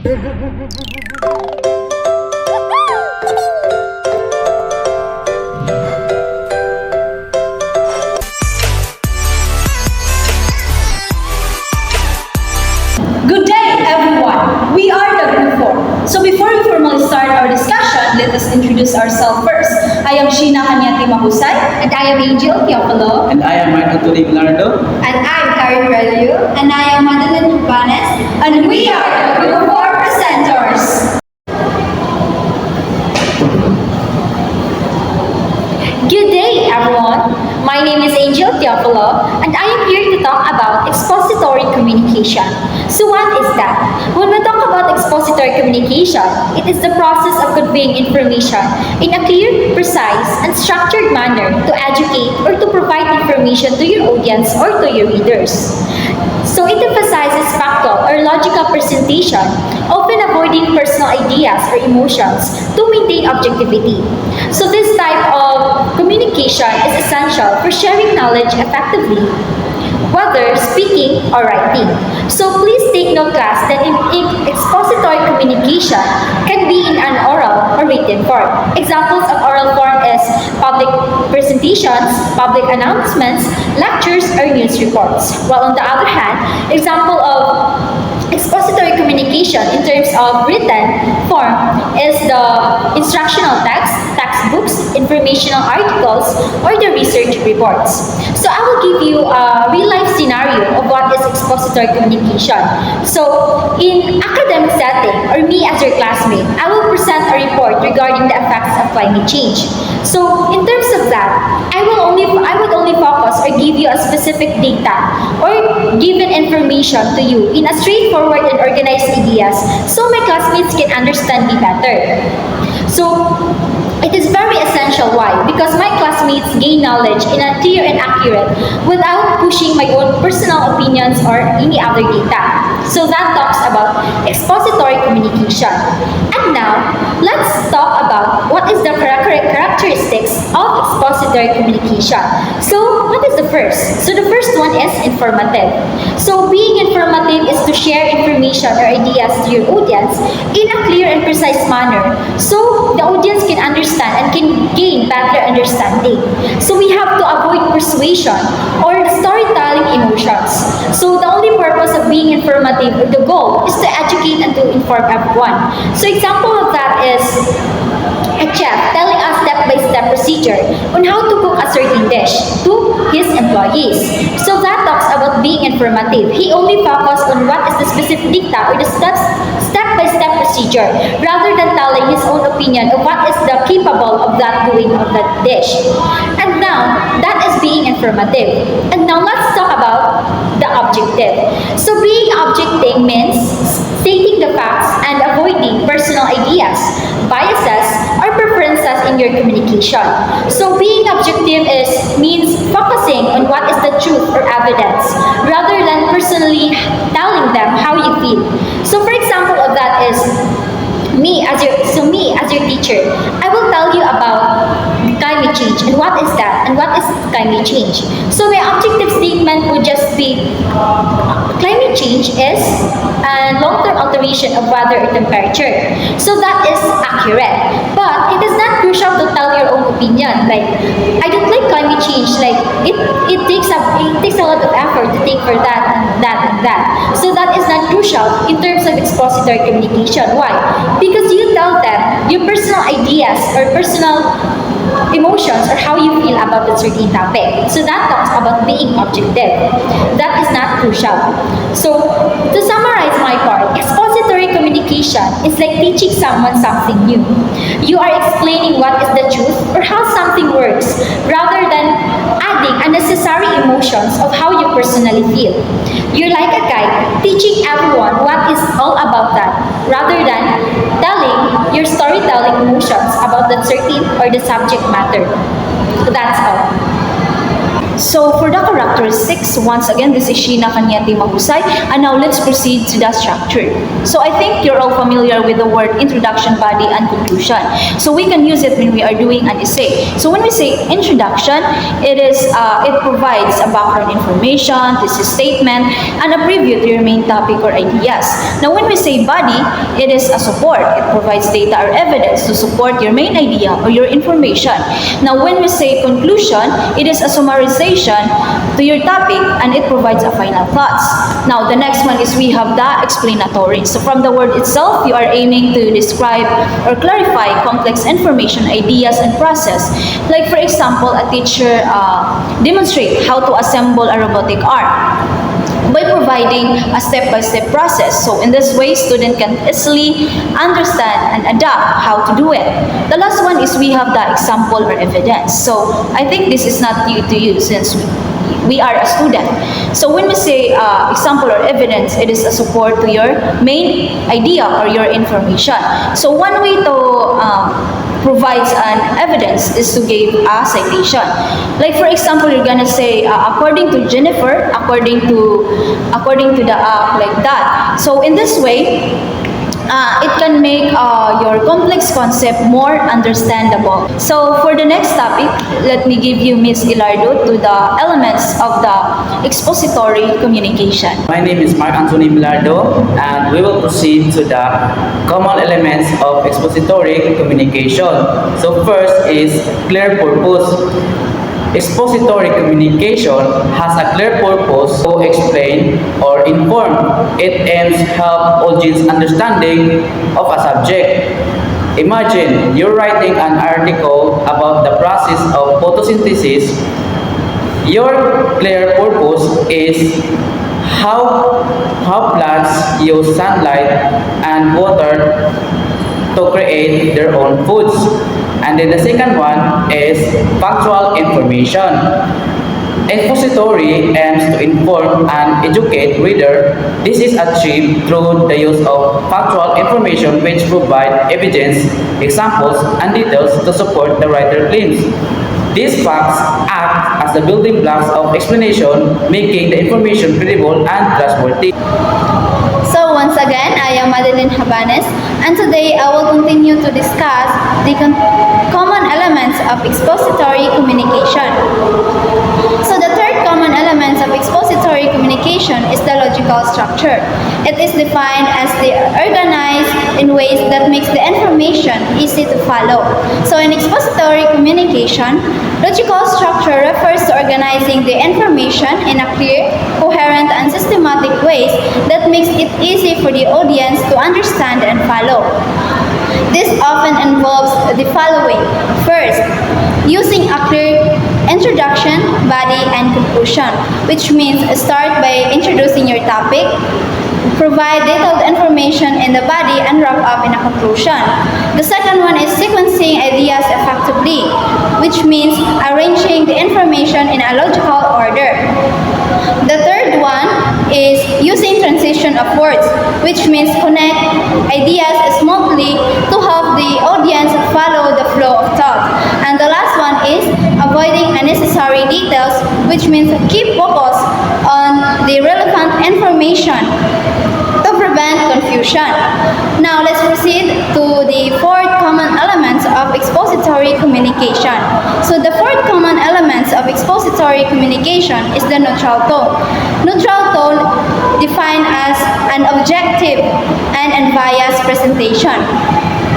Good day, everyone. We are the Group 4. So before we formally start our discussion, let us introduce ourselves first. I am Sheena Kanyati Mahusay. And I am Angel Teofilo. And I am Marco Tony Bilardo. And I'm Karen Relio. And I am Madeline Rubanes. And we are the Group 4 presenters. Good day, everyone. My name is Angel Teofilo, and I am here to talk about expository communication. So what is that? When we talk about expository communication, it is the process of conveying information in a clear, precise, and structured manner to educate or to provide information to your audience or to your readers. So it emphasizes factual or logical presentation, often avoiding personal ideas or emotions to maintain objectivity. So this type of communication is essential for sharing knowledge effectively, whether speaking or writing. So please take note, class, that in expository communication can be in an oral or written form. Examples of oral form is public presentations, public announcements, lectures, or news reports. While on the other hand, example of expository communication in terms of written form is the instructional text, textbooks, informational articles, or the research reports. So I will give you a real-life scenario of what is expository communication. So in academic setting, or me as your classmate, I will present a report regarding the effects of climate change. So in terms of that, I would only focus or give you a specific data or given information to you in a straightforward and organized ideas so my classmates can understand me better. So it is very essential. Why? Because my classmates gain knowledge in a clear and accurate without pushing my own personal opinions or any other data. So that talks about expository communication. And now, let's talk about what is the characteristics of expository communication. So, what is the first? So, the first one is informative. So, being informative is to share information or ideas to your audience in a clear and precise manner so the audience can understand and can gain better understanding. So, we have to avoid persuasion or storytelling emotions. So, the only purpose of being informative or the goal is to educate and to inform everyone. So, example of that is a chef telling us step-by-step procedure on how to cook a certain dish to his employees. So that talks about being informative. He only focuses on what is the specific data or the step-by-step procedure rather than telling his own opinion of what is the capable of that doing of that dish. And now, that is being informative. And now let's talk about the objective. So being objective means stating the facts and avoiding personal ideas, biases, or preferences in your communication. So being objective means focusing on what is the truth or evidence rather than personally telling them how you feel. So for example of that is me as your teacher, I will tell you about climate change and what is that and what is climate change. So my objective statement would just be climate change is a long-term alteration of weather or temperature. So that is accurate. But it is not crucial to tell your own opinion. Like, I don't like climate change. Like, it takes a lot of effort to take for that and that and that. So that is not crucial in terms of expository communication. Why? Because you tell them your personal ideas or personal emotions or how you feel about a certain topic. So that talks about being objective. That is not crucial. So to summarize my part, expository communication is like teaching someone something new. You are explaining what is the truth or how something works rather than adding unnecessary emotions of how you personally feel. You're like a guide teaching everyone what is all about that rather than telling your storytelling emotions about that certain or the subject matter. So that's all. So for the characteristics, once again, this is Sheena Kanyati Mahusay, and now let's proceed to the structure. So I think you're all familiar with the word introduction, body, and conclusion. So we can use it when we are doing an essay. So when we say introduction, it provides a background information, thesis statement, and a preview to your main topic or ideas. Now when we say body, it is a support. It provides data or evidence to support your main idea or your information. Now when we say conclusion, it is a summarization to your topic and it provides a final thoughts. Now the next one is we have the explanatory. So from the word itself, you are aiming to describe or clarify complex information, ideas, and process. Like for example, a teacher demonstrate how to assemble a robotic arm by providing a step-by-step process. So in this way, student can easily understand and adapt how to do it. The last one is we have the example or evidence. So I think this is not new to you since we are a student. So when we say example or evidence, it is a support to your main idea or your information. So one way to provides an evidence is to give a citation. Like for example, you're gonna say according to Jennifer, according to the like that. So in this way, it can make your complex concept more understandable. So for the next topic, let me give you Miss Ilardo to the elements of the expository communication. My name is Mark Anthony Bilardo, and we will proceed to the common elements of expository communication. So first is clear purpose. Expository communication has a clear purpose to explain or inform. It aims to help audience understanding of a subject. Imagine you're writing an article about the process of photosynthesis. Your clear purpose is how plants use sunlight and water to create their own foods. And then the second one is factual information. Expository aims to inform and educate reader. This is achieved through the use of factual information which provide evidence, examples, and details to support the writer claims. These facts act as the building blocks of explanation, making the information credible and trustworthy. So once again, I am Madeline Habanes, and today I will continue to discuss the common elements of expository communication. So the third common element of expository communication is the logical structure. It is defined as the organized in ways that makes the information easy to follow. So in expository communication, logical structure refers to organizing the information in a clear, coherent, and systematic ways that makes it easy for the audience to understand and follow. This often involves the following. First, using a clear introduction, body, and conclusion, which means start by introducing your topic, provide detailed information in the body, and wrap up in a conclusion. The second one is sequencing ideas effectively, which means arranging the information in a logical order. The third one is using transition of words, which means connect ideas smoothly to help the audience follow the flow of thought. And the last one is avoiding unnecessary details, which means keep focus on the relevant information to prevent confusion. Now let's proceed to the fourth common elements of expository communication. So the fourth common elements of expository communication is the neutral tone. Neutral tone defined as an objective and unbiased presentation,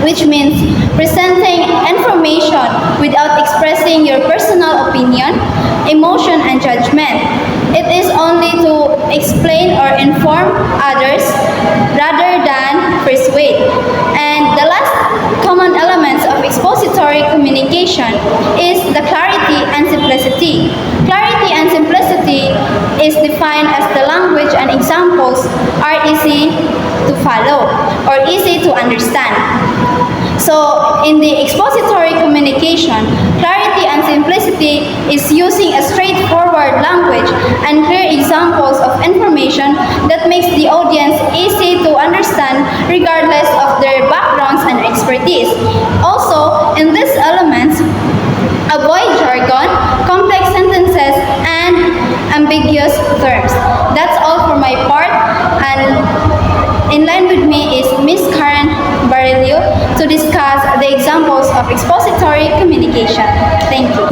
which means presenting information without expressing your personal opinion, emotion, and judgment. It is only to explain or inform others rather than persuade. And the last common elements of expository communication is the clarity and simplicity. Clarity and simplicity is defined as the language and examples are easy to follow or easy to understand. So in the expository communication, clarity and simplicity is using a straightforward language and clear examples of information that makes the audience easy to understand regardless of their backgrounds and expertise. Also, in these elements, avoid jargon, complex sentences, ambiguous terms. That's all for my part, and in line with me is Miss Karen Barilio to discuss the examples of expository communication. Thank you.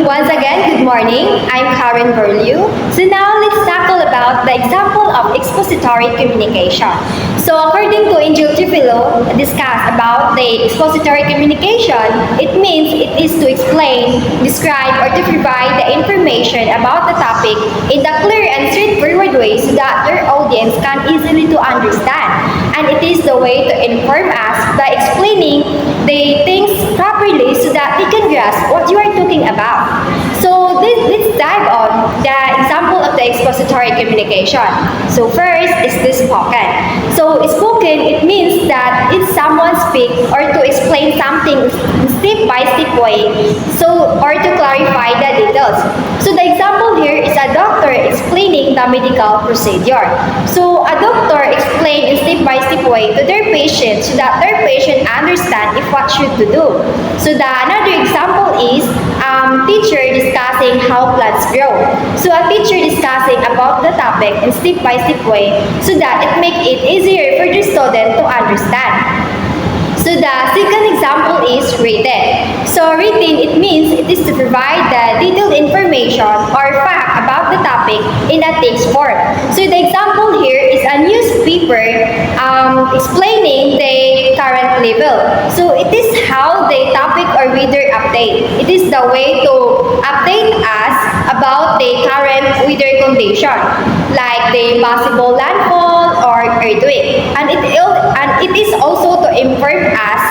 Once again, good morning. I'm Karen Berliu. So now let's tackle about the example of expository communication. So according to Angel Trujillo, discuss about the expository communication, it means it is to explain, describe, or to provide the information about the topic in the clear and straightforward way so that your audience can easily to understand. And it is the way to inform us by explaining the things properly so that they can grasp what you are talking about. So let's dive on the example of the expository communication. So first is the spoken. So spoken, it means that it's someone speak or to explain something step by step way, so or to clarify the details. So the example here is a doctor explaining the medical procedure. So a doctor explain in step by step way to their patient so that their patient understand if what should to do. So the another example is teacher discussing how plants grow. So a teacher discussing about the topic in step by step way so that it make it easier for the student to understand. So the second example is written. So written, it means it is to provide the detailed information or fact about the topic in a text form. So the example here is a newspaper explaining the current level. So it is how the topic or reader update. It is the way to update us about the current weather condition, like the possible landfall or earthquake. And it is also to inform us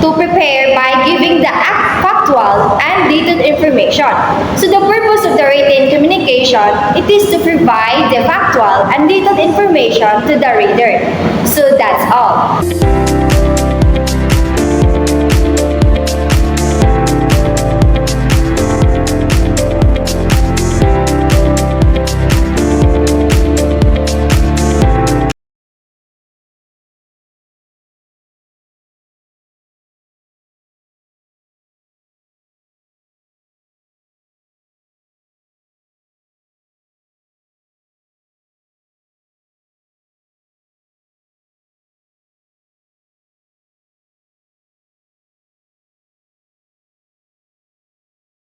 to prepare by giving the factual and detailed information. So the purpose of the written communication, it is to provide the factual and detailed information to the reader. So that's all.